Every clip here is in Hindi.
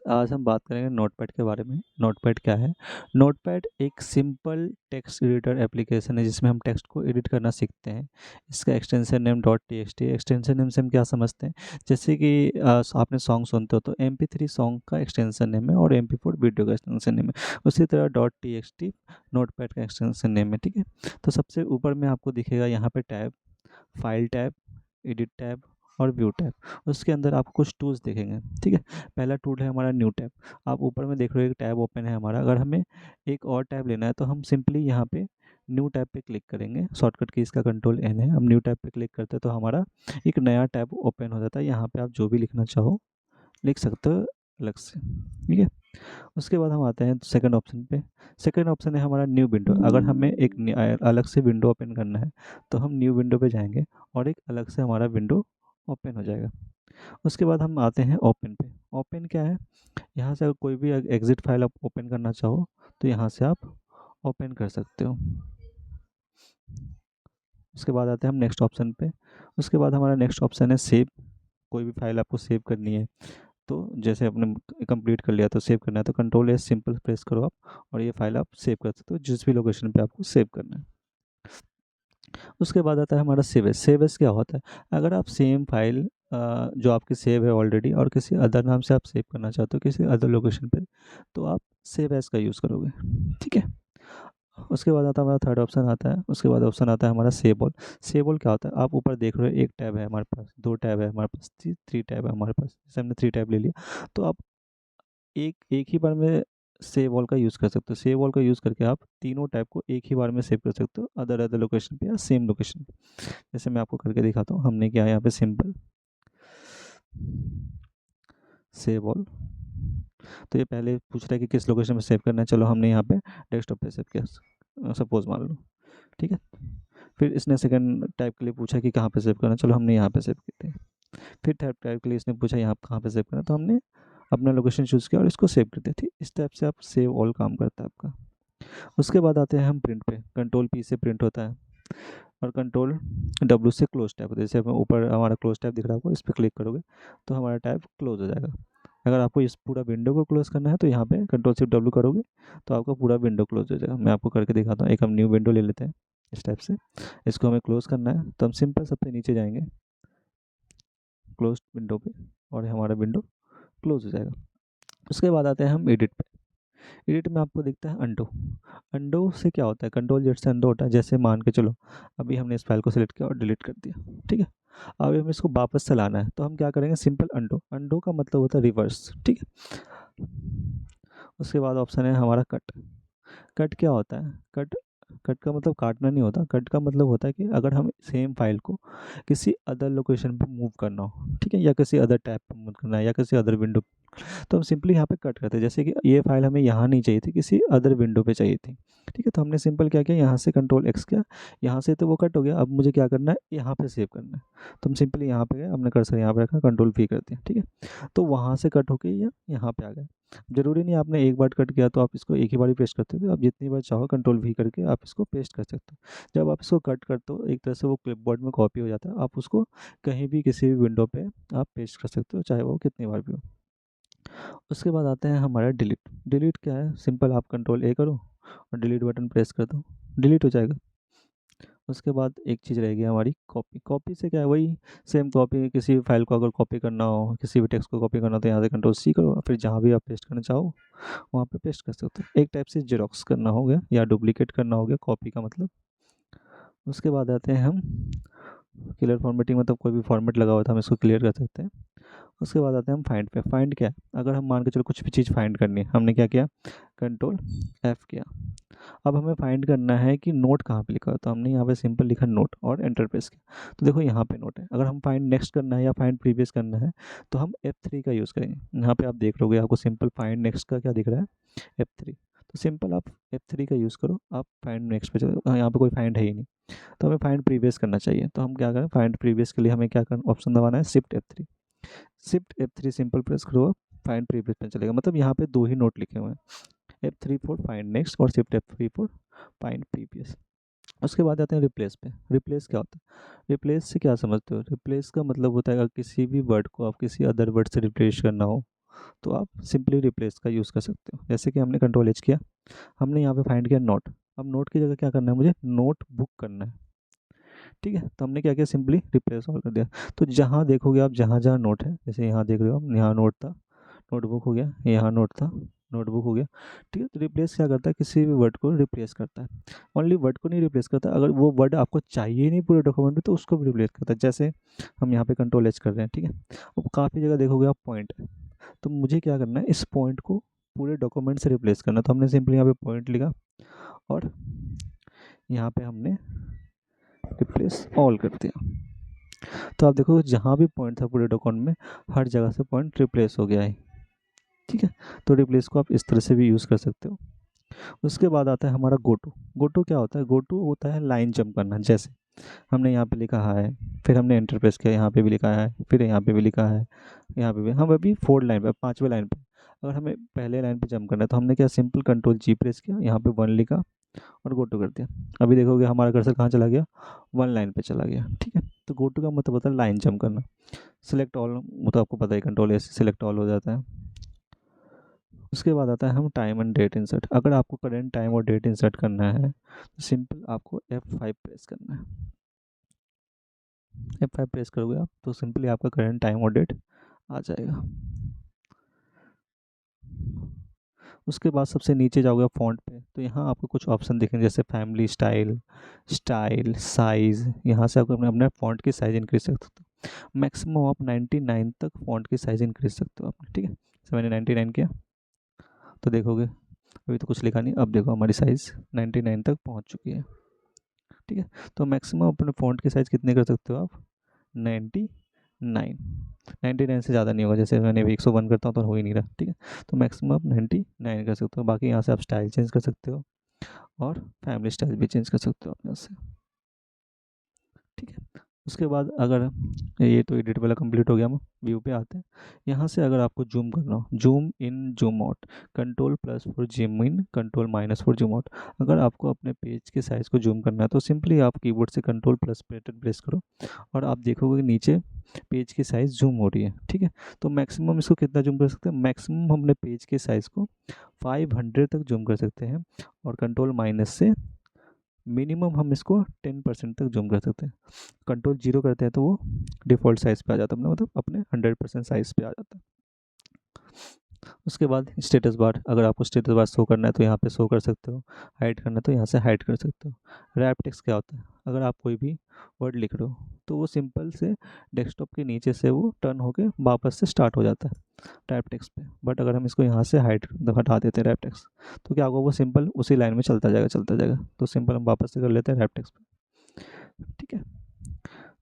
आज हम बात करेंगे नोटपैड के बारे में। नोटपैड क्या है? नोटपैड एक सिंपल टेक्स्ट एडिटर एप्लीकेशन है जिसमें हम टेक्स्ट को एडिट करना सीखते हैं। इसका extension name dot T x T. Extension name से हम क्या समझते हैं? जैसे कि आपने सॉन्ग सुनते हो तो MP3 सॉन्ग का एक्सटेंशन नेम है और MP4 वीडियो का एक्सटेंशन नेम है। उसी तरह dot T x T notepad का एक्सटेंशन नेम है, ठीक है। तो सबसे ऊपर में आपको दिखेगा यहाँ पे tab, file tab, edit tab और व्यू टैब। उसके अंदर आपको कुछ टूल्स दिखेंगे, ठीक है। पहला टूल है हमारा न्यू टैब। आप ऊपर में देख रहे हो एक टैब ओपन है हमारा। अगर हमें एक और टैब लेना है तो हम सिंपली यहाँ पे न्यू टैब पे क्लिक करेंगे। शॉर्टकट की इसका कंट्रोल N है। हम न्यू टैब पे क्लिक करते हैं तो हमारा एक नया टैब ओपन हो जाता है। यहाँ पे आप जो भी लिखना चाहो लिख सकते हो अलग से, ठीक है। उसके बाद हम आते हैं सेकंड ऑप्शन पे। सेकंड ऑप्शन है हमारा न्यू विंडो। अगर हमें एक अलग से विंडो ओपन करना है तो हम न्यू विंडो पे जाएंगे और एक अलग से हमारा विंडो ओपन हो जाएगा। उसके बाद हम आते हैं ओपन पे। ओपन क्या है? यहाँ से अगर कोई भी एग्जिट फाइल आप ओपन करना चाहो तो यहाँ से आप ओपन कर सकते हो। उसके बाद आते हैं हम नेक्स्ट ऑप्शन पे। उसके बाद हमारा नेक्स्ट ऑप्शन है सेव। कोई भी फाइल आपको सेव करनी है तो जैसे आपने कंप्लीट कर लिया तो सेव करना है तो कंट्रोल S सिंपल प्रेस करो आप और ये फाइल आप सेव कर सकते हो जिस भी लोकेशन पे आपको सेव करना है। उसके बाद आता है हमारा सेव एज। सेव एज क्या होता है? अगर आप सेम फाइल जो आपकी सेव है ऑलरेडी और किसी अदर नाम से आप सेव करना चाहते हो किसी अदर लोकेशन पे तो आप सेव एज का यूज़ करोगे, ठीक है। उसके बाद आता है हमारा थर्ड ऑप्शन आता है। उसके बाद ऑप्शन आता है हमारा सेव ऑल। सेव ऑल क्या होता है? आप ऊपर देख रहे हो एक टैब है हमारे पास, दो टैब है हमारे पास, थ्री टैब है हमारे पास। जैसे हमने थ्री टैब ले लिया तो आप एक एक ही बार में सेव ऑल का यूज़ कर सकते हो। सेव ऑल का यूज़ करके आप तीनों टैब को एक ही बार में सेव कर सकते हो अदर अदर लोकेशन पे या सेम लोकेशन पे। जैसे मैं आपको करके दिखाता हूँ। हमने क्या है यहाँ पे सिंपल सेव ऑल। तो ये पहले पूछ रहा है कि किस लोकेशन में सेव करना है। चलो हमने यहाँ पे डेस्कटॉप पे सेव किया, सपोज मान लो, ठीक है। फिर इसने सेकंड टाइप के लिए पूछा कि कहाँ पे सेव करना है। चलो हमने यहाँ पे सेव करते हैं। फिर थर्ड टाइप के लिए इसने पूछा यहाँ कहाँ पे सेव करना है तो हमने अपना लोकेशन चूज़ किया और इसको सेव कर दिया थी। इस टाइप से आप सेव ऑल काम करता है आपका। उसके बाद आते हैं हम प्रिंट पे। कंट्रोल P से प्रिंट होता है और कंट्रोल W से क्लोज टैब होता है। जैसे ऊपर हमारा क्लोज टैब दिख रहा है आपको, इस पर क्लिक करोगे तो हमारा टैब क्लोज हो जाएगा। अगर आपको इस पूरा विंडो को क्लोज करना है तो यहाँ पे कंट्रोल Shift W करोगे तो आपका पूरा विंडो क्लोज हो जाएगा। मैं आपको करके दिखाता हूँ। एक हम न्यू विंडो ले लेते हैं इस टाइप से। इसको हमें क्लोज करना है तो हम सिंपल सबसे नीचे जाएंगे क्लोज विंडो पे और हमारा विंडो क्लोज हो जाएगा। उसके बाद आते हैं हम एडिट पे। एडिट में आपको दिखता है अंडो। अंडो से क्या होता है? कंट्रोल जेड से अंडो होता है। जैसे मान के चलो अभी हमने इस फाइल को सिलेक्ट किया और डिलीट कर दिया, ठीक है। अभी हमें इसको वापस से लाना है तो हम क्या करेंगे? सिंपल अंडो। अंडो का मतलब होता है रिवर्स, ठीक है। उसके बाद ऑप्शन है हमारा कट। कट क्या होता है? कट कट का मतलब काटना नहीं होता। कट का मतलब होता है कि अगर हम सेम फाइल को किसी अदर लोकेशन पे मूव करना हो, ठीक है, या किसी अदर टैब पे मूव करना है या किसी अदर विंडो, तो हम सिंपली यहाँ पे कट करते हैं। जैसे कि ये फाइल हमें यहाँ नहीं चाहिए थी, किसी अदर विंडो पे चाहिए थी, ठीक है। तो हमने सिंपल क्या किया, यहाँ से कंट्रोल X किया। यहाँ से तो वो कट हो गया। अब मुझे क्या करना है? यहाँ पे सेव करना है। तो हम सिंपली यहाँ पे गए, हमने कर्सर यहाँ पे रखा, कंट्रोल V कर दिया, ठीक है। तो वहाँ से कट होके या यहाँ पे आ गया। ज़रूरी नहीं आपने एक बार कट किया तो आप इसको एक ही बार ही पेस्ट करते हो। आप जितनी बार चाहो कंट्रोल V करके आप इसको पेस्ट कर सकते हो। जब आप इसको कट करते हो एक तरह से वो क्लिपबोर्ड में कॉपी हो जाता है। आप उसको कहीं भी किसी भी विंडो पे आप पेस्ट कर सकते हो, चाहे वो कितनी बार भी हो। उसके बाद आते हैं हमारा डिलीट। डिलीट क्या है? सिंपल आप कंट्रोल A करो और डिलीट बटन प्रेस कर दो, डिलीट हो जाएगा। उसके बाद एक चीज़ रहेगी हमारी कॉपी। कॉपी से क्या है? वही सेम कॉपी। किसी भी फाइल को अगर कॉपी करना हो, किसी भी टेक्स्ट को कॉपी करना हो तो यहाँ से कंट्रोल C करो, फिर जहाँ भी आप पेस्ट करना चाहो वहाँ पे पेस्ट कर सकते हो। एक टाइप से जेरोक्स करना हो गया या डुप्लीकेट करना हो गया कॉपी का मतलब। उसके बाद आते हैं हम क्लियर फॉर्मेटिंग, मतलब कोई भी फॉर्मेट लगा हुआ था हम इसको क्लियर कर सकते हैं। उसके बाद आते हैं हम फाइंड पे। फाइंड क्या है? अगर हम मान के चलो कुछ भी चीज़ फाइंड करनी है, हमने क्या किया? कंट्रोल F किया। अब हमें फाइंड करना है कि नोट कहाँ पे लिखा है तो हमने यहाँ पे सिंपल लिखा नोट और एंटर प्रेस किया। तो देखो यहाँ पे नोट है। अगर हम फाइंड नेक्स्ट करना है या फाइंड प्रीवियस करना है तो हम F3 का यूज़ करेंगे। यहाँ पे आप देख लोगे आपको सिंपल फाइंड नेक्स्ट का क्या दिख रहा है? F3। तो सिंपल आप F3 का यूज़ करो, आप फाइंड नेक्स्ट पे चलो। यहाँ पे कोई फाइंड है ही नहीं तो हमें फाइंड प्रीवियस करना चाहिए। तो हम क्या करें? फाइंड प्रीवियस के लिए हमें क्या करना? ऑप्शन दबाना है shift F3। Shift F3 simple press करो, आप फाइंड प्रीवियस पे चलेगा। मतलब यहाँ पे दो ही नोट लिखे हुए हैं, F3 फॉर फाइंड नेक्स्ट और shift F3 for find previous. उसके बाद आते हैं रिप्लेस पे। रिप्लेस क्या होता है? रिप्लेस से क्या समझते हो? रिप्लेस का मतलब होता है अगर किसी भी वर्ड को आप किसी अदर वर्ड से रिप्लेस करना हो, तो आप सिंपली रिप्लेस का यूज़ कर सकते हो। जैसे कि हमने कंट्रोल एच किया, हमने यहाँ पे फाइंड किया नोट, अब नोट की जगह क्या करना है, मुझे नोट बुक करना है। ठीक है, तो हमने क्या किया, सिंपली रिप्लेस ऑल कर दिया। तो जहाँ देखोगे आप, जहाँ जहाँ नोट है, जैसे यहाँ देख रहे हो आप, यहाँ नोट था, नोटबुक हो गया, यहाँ नोट था, नोटबुक हो गया। ठीक है, तो रिप्लेस क्या करता है, किसी भी वर्ड को रिप्लेस करता है। ओनली वर्ड को नहीं रिप्लेस करता, अगर वो वर्ड आपको चाहिए नहीं पूरे डॉक्यूमेंट में तो उसको भी रिप्लेस करता है। जैसे हम यहाँ पे कंट्रोल एच कर रहे हैं। ठीक है, अब काफ़ी जगह देखोगे आप पॉइंट है, तो मुझे क्या करना है, इस पॉइंट को पूरे डॉक्यूमेंट से रिप्लेस करना है। तो हमने सिंपली यहाँ पे पॉइंट लिखा और यहाँ पे हमने रिप्लेस ऑल कर दिया। तो आप देखो जहाँ भी पॉइंट था पूरे डॉक्यूमेंट में, हर जगह से पॉइंट रिप्लेस हो गया है। ठीक है, तो रिप्लेस को आप इस तरह से भी यूज़ कर सकते हो। उसके बाद आता है हमारा गो टू। गो टू क्या होता है, गो टू होता है लाइन जंप करना। जैसे हमने यहाँ पे लिखा है, फिर हमने एंटर प्रेस किया, यहाँ पे भी लिखा है, फिर यहाँ पे भी लिखा है, यहाँ पे भी, हम अभी 4 लाइन पे, 5वें लाइन पे, अगर हमें पहले लाइन पे जंप करना है तो हमने क्या, सिंपल कंट्रोल जी प्रेस किया, यहाँ पे 1 लिखा और गो टू कर दिया। अभी देखोगे हमारा कर्सर कहाँ चला गया, 1 लाइन पे चला गया। ठीक है, तो गो टू का मतलब होता है लाइन जंप करना। सिलेक्ट ऑल, वो तो आपको पता है, कंट्रोल ऐसे सिलेक्ट ऑल हो जाता है। उसके बाद आता है हम टाइम एंड डेट इंसर्ट। अगर आपको करेंट टाइम और डेट इंसर्ट करना है तो सिंपल आपको F5 प्रेस करना है। F5 प्रेस करोगे आप तो सिंपली आपका करेंट टाइम और डेट आ जाएगा। उसके बाद सबसे नीचे जाओगे आप फ़ॉन्ट पे, तो यहाँ आपको कुछ ऑप्शन दिखेंगे, जैसे फैमिली स्टाइल, स्टाइल, साइज़। यहाँ से आप अपने अपने फ़ॉन्ट की साइज़ इंक्रीज कर सकते हो। मैक्सिमम आप 99 तक फ़ॉन्ट की साइज़ इंक्रीज सकते हो अपने। ठीक है, जैसे मैंने 99 किया तो देखोगे अभी तो कुछ लिखा नहीं, अब देखो हमारी साइज़ 99 तक पहुँच चुकी है। ठीक है, तो मैक्सिमम अपने फ़ॉन्ट की साइज़ कितने कर सकते हो आप, 99। 99 से ज़्यादा नहीं होगा, जैसे मैंने अभी 101 करता हूँ तो हो ही नहीं रहा। ठीक है, तो मैक्सिमम आप 99 कर सकते हो। बाकी यहाँ से आप स्टाइल चेंज कर सकते हो और फैमिली स्टाइल भी चेंज कर सकते हो आप यहाँ से। ठीक है, उसके बाद अगर ये तो एडिट वाला कंप्लीट हो गया, हम व्यू पे आते हैं। यहाँ से अगर आपको जूम करना हो, zoom in zoom out, control plus for zoom in, control minus for zoom out. अगर आपको अपने पेज के साइज़ को जूम करना है तो सिंपली आप कीबोर्ड से कंट्रोल प्लस बटन प्रेस करो और आप देखोगे कि नीचे पेज की साइज़ जूम हो रही है। ठीक है, तो मैक्सिमम इसको कितना जूम कर सकते हैं, मैक्सिमम हमने पेज के साइज़ को 500 तक जूम कर सकते हैं और कंट्रोल माइनस से मिनिमम हम इसको 10% तक जूम कर सकते हैं। कंट्रोल 0 करते हैं तो वो डिफ़ॉल्ट साइज़ पे आ जाता है, अपना मतलब अपने 100% साइज़ पे आ जाता है। उसके बाद स्टेटस बार, अगर आपको स्टेटस बार शो करना है तो यहाँ पे शो कर सकते हो, हाइड करना है तो यहाँ से हाइड कर सकते हो। रैप टेक्स्ट क्या होता है, अगर आप कोई भी वर्ड लिख रहे हो तो वो सिंपल से डेस्कटॉप के नीचे से वो टर्न होके वापस से स्टार्ट हो जाता है रैप टेक्स्ट पे। बट अगर हम इसको यहाँ से हाइड हटा देते हैं रैप टेक्स्ट, तो क्या होगा, वो सिंपल उसी लाइन में चलता जाएगा चलता जाएगा। तो सिंपल हम वापस से कर लेते हैं रैप टेक्स्ट पे। ठीक है,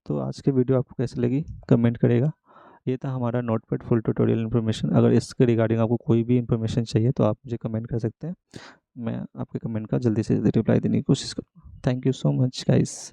तो आज की वीडियो आपको कैसी लगी कमेंट करेगा। ये था हमारा नोटपैड फुल ट्यूटोरियल इन्फॉर्मेशन। अगर इसके रिगार्डिंग आपको कोई भी इन्फॉर्मेशन चाहिए तो आप मुझे कमेंट कर सकते हैं, मैं आपके कमेंट का जल्दी से जल्दी रिप्लाई देने की कोशिश करूँगा। Thank you so much guys.